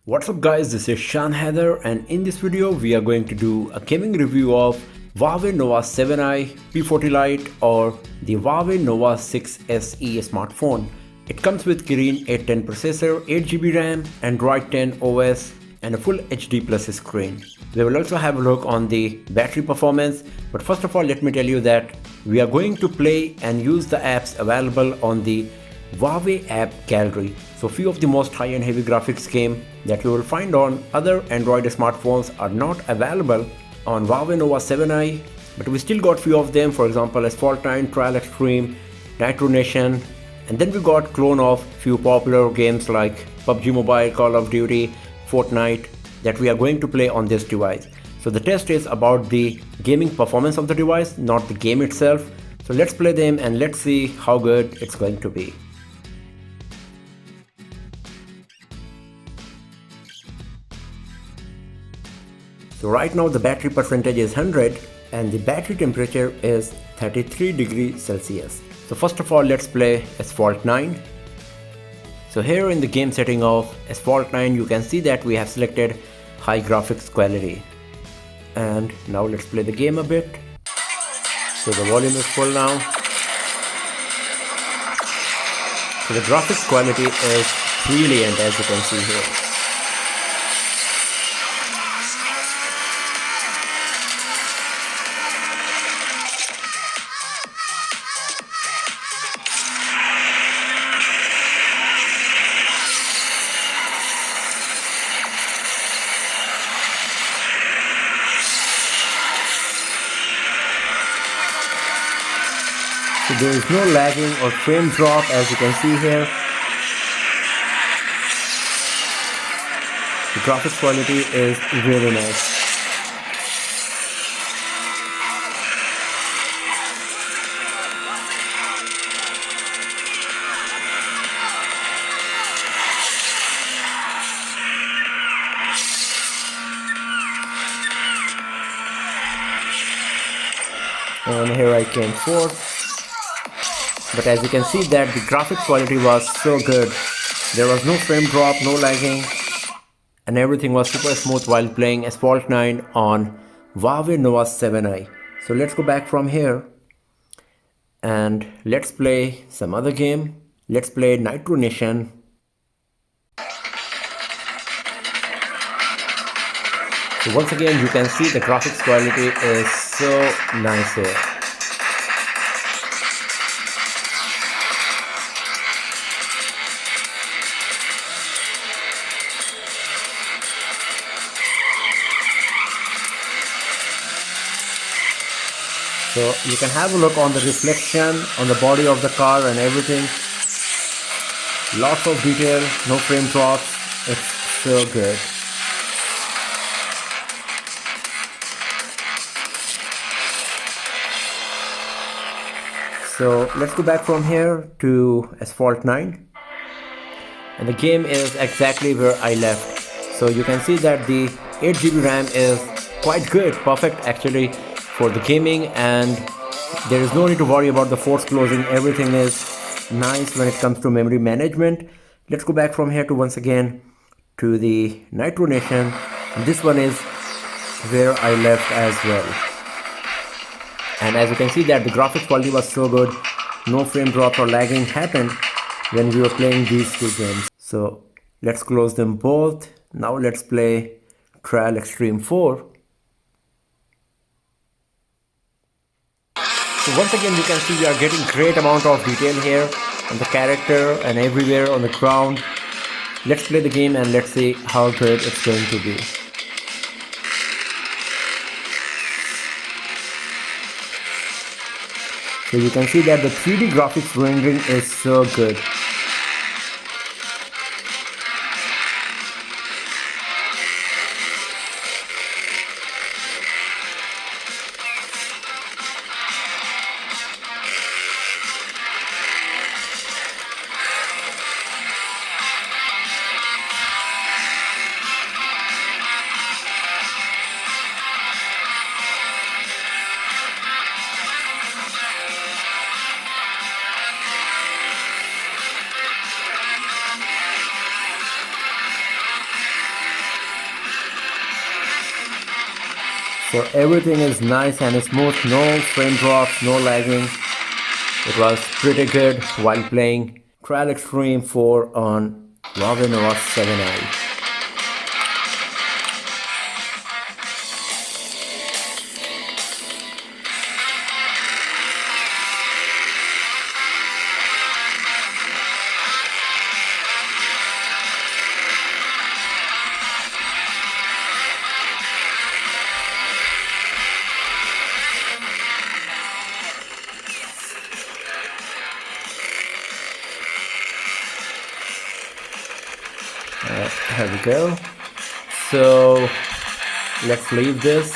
What's up guys, this is Shan Heather and in this video we are going to do a gaming review of Huawei Nova 7i, P40 Lite or the Huawei Nova 6 SE smartphone. It comes with Kirin 810 processor, 8GB RAM, Android 10 OS and a full HD plus screen. We will also have a look on the battery performance, but first of all let me tell you that we are going to play and use the apps available on the Huawei app gallery. So few of the most high-end heavy graphics game that you will find on other Android smartphones are not available on Huawei Nova 7i, but we still got few of them. For example, Asphalt, Trial Xtreme, Nitro, and then we got clone of few popular games like PUBG Mobile, Call of Duty, Fortnite that we are going to play on this device. So the test is about the gaming performance of the device, not the game itself. So let's play them and let's see how good it's going to be. So right now the battery percentage is 100 and the battery temperature is 33 degrees Celsius. So first of all let's play Asphalt 9. So here in the game setting of Asphalt 9 you can see that we have selected high graphics quality. And now let's play the game a bit. So the volume is full now. So the graphics quality is brilliant as you can see here. So there is no lagging or frame drop as you can see here. The graphics quality is really nice. And here I came forth. But as you can see that the graphics quality was so good. There was no frame drop, no lagging, and everything was super smooth while playing Asphalt 9 on Huawei Nova 7i. So let's go back from here and let's play some other game. Let's play Nitro. So once again you can see the graphics quality is so nice here. So you can have a look on the reflection on the body of the car and everything. Lots of detail, no frame drops. It's so good. So let's go back from here to Asphalt 9. And the game is exactly where I left. So you can see that the 8GB RAM is quite good, perfect actually for the gaming, and there is no need to worry about the force closing. Everything is nice when it comes to memory management. Let's go back from here to once again to the Nitro. This one is where I left as well. And as you can see that the graphics quality was so good, no frame drop or lagging happened when we were playing these two games. So let's close them both. Now let's play Trial Xtreme 4. So once again you can see we are getting great amount of detail here on the character and everywhere on the ground. Let's play the game and let's see how good it's going to be. So you can see that the 3D graphics rendering is so good. So everything is nice and smooth, no frame drops, no lagging. It was pretty good while playing Trial Xtreme 4 on Huawei Nova 7i. Here we go. So let's leave this.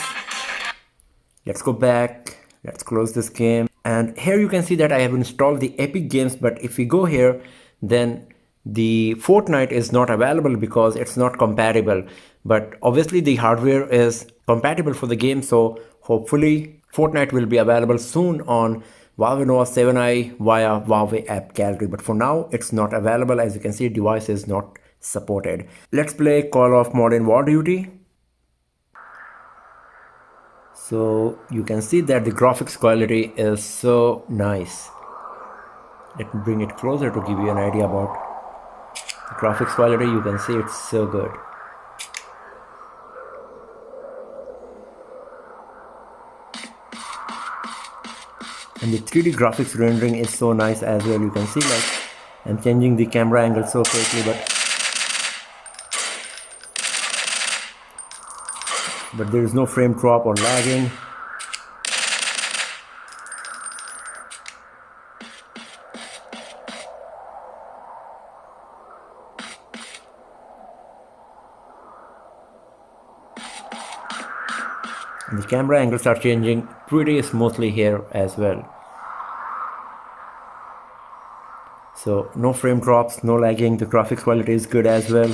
Let's go back. Let's close this game. And here you can see that I have installed the Epic Games, but if we go here, then the Fortnite is not available because it's not compatible. But obviously the hardware is compatible for the game, so hopefully Fortnite will be available soon on Huawei Nova 7i via Huawei App Gallery. But for now, it's not available. As you can see, device is not supported. Let's play Call of Modern War Duty. So you can see that the graphics quality is so nice. Let me bring it closer to give you an idea about the graphics quality. You can see it's so good. And the 3D graphics rendering is so nice as well. You can see like I'm changing the camera angle so quickly, but there is no frame drop or lagging. And the camera angles are changing pretty smoothly here as well. So no frame drops, no lagging, the graphics quality is good as well.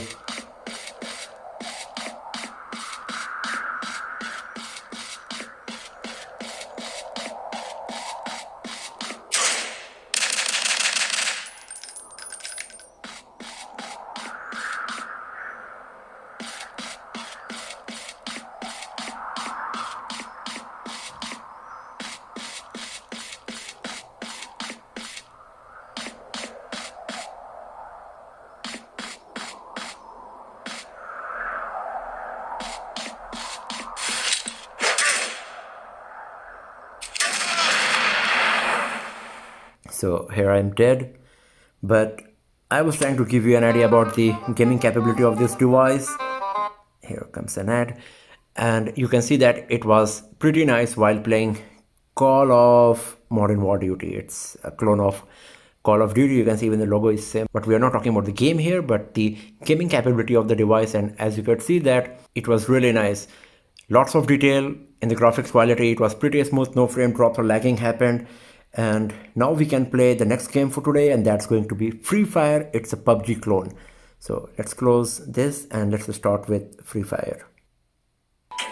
So here I'm dead, but I was trying to give you an idea about the gaming capability of this device. Here comes an ad, and you can see that it was pretty nice while playing Call of Modern War Duty. It's a clone of Call of Duty. You can see even the logo is same, but we are not talking about the game here, but the gaming capability of the device. And as you could see that it was really nice. Lots of detail in the graphics quality. It was pretty smooth, no frame drops or lagging happened. And now we can play the next game for today, and that's going to be Free Fire. It's a PUBG clone. So let's close this and let's start with Free Fire.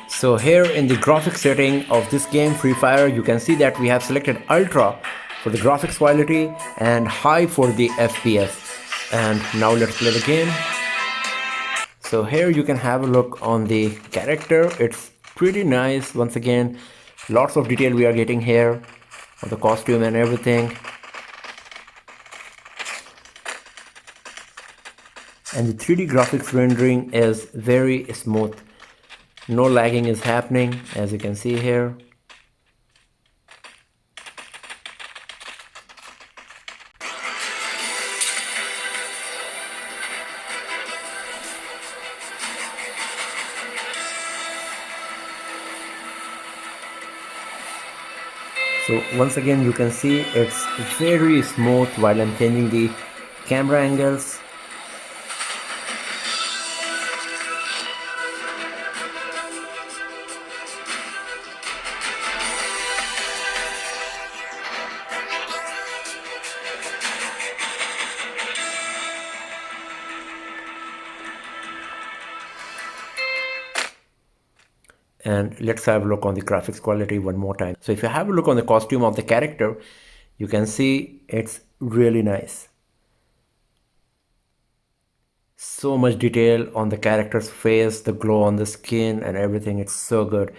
So here in the graphics setting of this game, Free Fire, you can see that we have selected Ultra for the graphics quality and High for the FPS. And now let's play the game. So here you can have a look on the character. It's pretty nice. Once again, lots of detail we are getting here on the costume and everything. And the 3D graphics rendering is very smooth. No lagging is happening, as you can see here. So once again you can see it's very smooth while I'm changing the camera angles. And let's have a look on the graphics quality one more time. So if you have a look on the costume of the character, you can see it's really nice. So much detail on the character's face, the glow on the skin and everything. It's so good.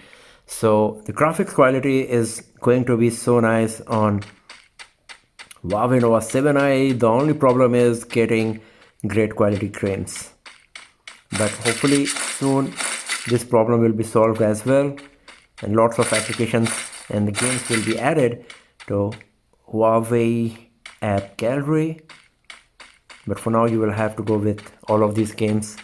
So the graphics quality is going to be so nice on Huawei Nova 7i. The only problem is getting great quality frames, but hopefully soon this problem will be solved as well, and lots of applications and the games will be added to Huawei app gallery. But for now you will have to go with all of these games.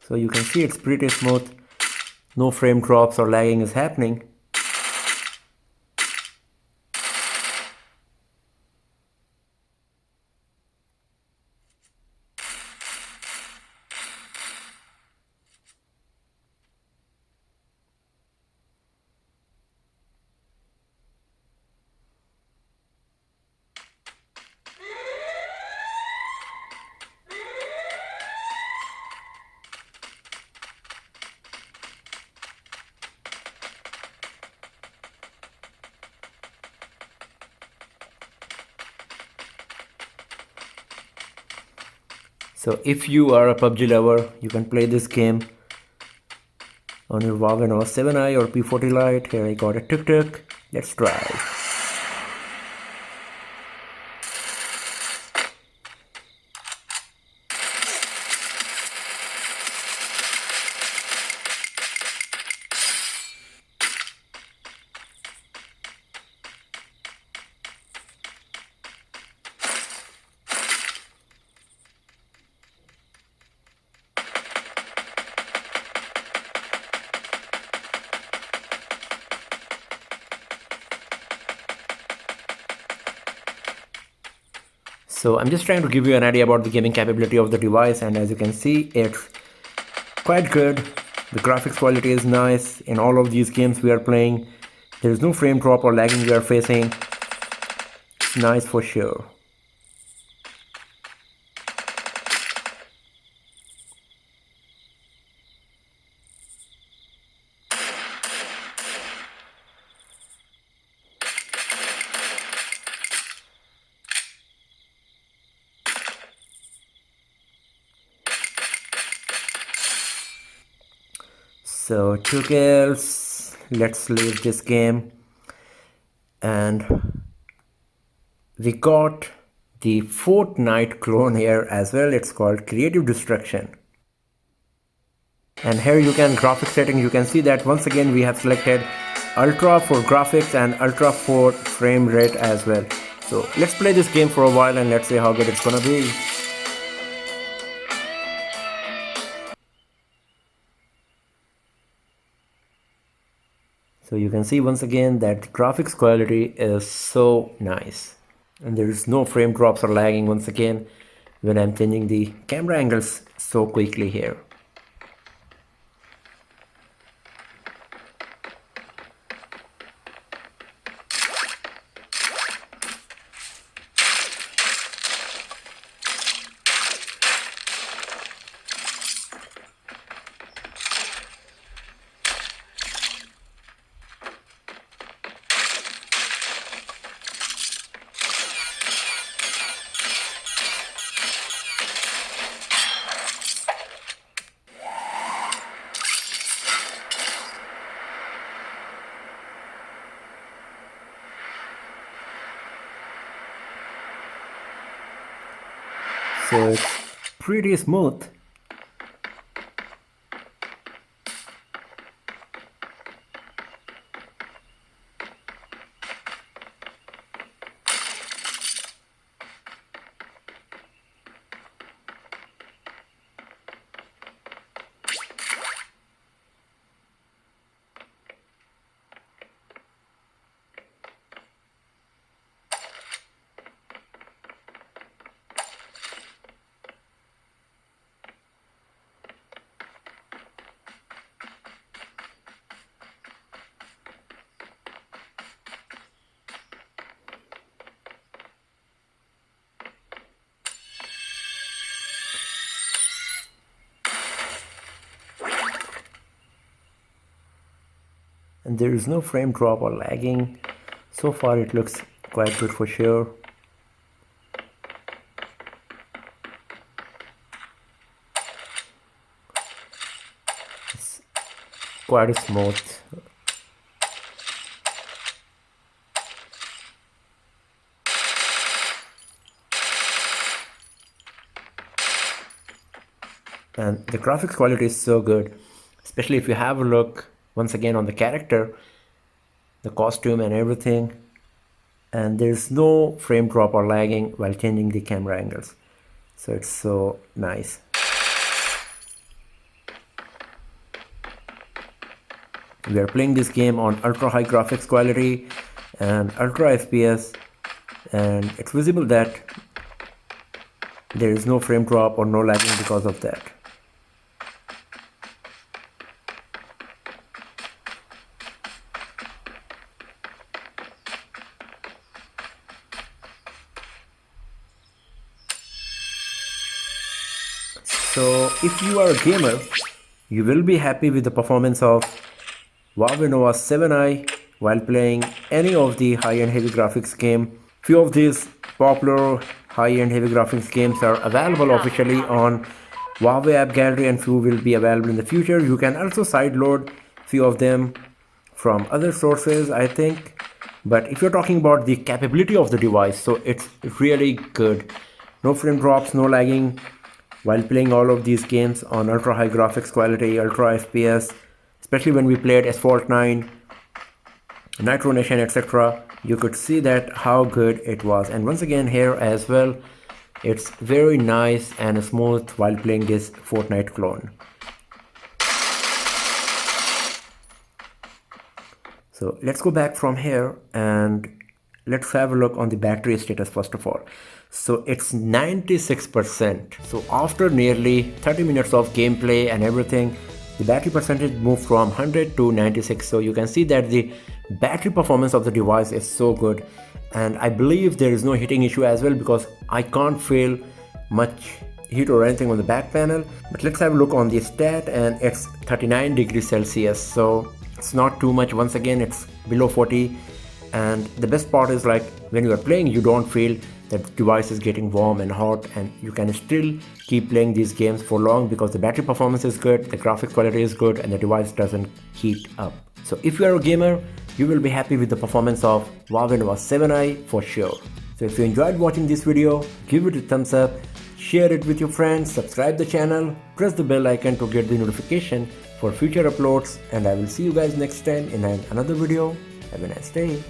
So you can see it's pretty smooth, no frame drops or lagging is happening. So if you are a PUBG lover, you can play this game on your Huawei Nova 7i or P40 Lite. Here I got a tuk-tuk. Let's drive. So I'm just trying to give you an idea about the gaming capability of the device, and as you can see, it's quite good. The graphics quality is nice in all of these games we are playing. There is no frame drop or lagging we are facing. It's nice for sure. So two kills, let's leave this game. And we got the Fortnite clone here as well. It's called Creative Destruction. And here you can graphic setting, you can see that once again we have selected Ultra for graphics and Ultra for frame rate as well. So let's play this game for a while and let's see how good it's gonna be. So you can see once again that the graphics quality is so nice. And there is no frame drops or lagging once again when I'm changing the camera angles so quickly here. So it's pretty smooth. and there is no frame drop or lagging. So far it looks quite good for sure. It's quite smooth. And the graphics quality is so good, especially if you have a look once again on the character, the costume and everything, and there's no frame drop or lagging while changing the camera angles, so it's so nice. We are playing this game on ultra high graphics quality and ultra FPS, and it's visible that there is no frame drop or no lagging because of that. So if you are a gamer, you will be happy with the performance of Huawei Nova 7i while playing any of the high-end heavy graphics game. Few of these popular high-end heavy graphics games are available officially on Huawei App Gallery, and few will be available in the future. You can also sideload few of them from other sources, I think. But if you're talking about the capability of the device, so it's really good. No frame drops, no lagging while playing all of these games on ultra high graphics quality, ultra FPS, especially when we played Asphalt 9, Nitro, etc. You could see that how good it was. And once again here as well, it's very nice and smooth while playing this Fortnite clone. So let's go back from here and let's have a look on the battery status first of all. So it's 96%. So after nearly 30 minutes of gameplay and everything, the battery percentage moved from 100 to 96. So you can see that the battery performance of the device is so good, and I believe there is no heating issue as well because I can't feel much heat or anything on the back panel. But let's have a look on the stat, and it's 39 degrees Celsius, so it's not too much. Once again, it's below 40, and the best part is like when you are playing, you don't feel that the device is getting warm and hot, and you can still keep playing these games for long because the battery performance is good, the graphics quality is good, and the device doesn't heat up. So if you are a gamer, you will be happy with the performance of Huawei Nova 7i for sure. So if you enjoyed watching this video, give it a thumbs up, share it with your friends, subscribe the channel, press the bell icon to get the notification for future uploads, and I will see you guys next time in another video. Have a nice day.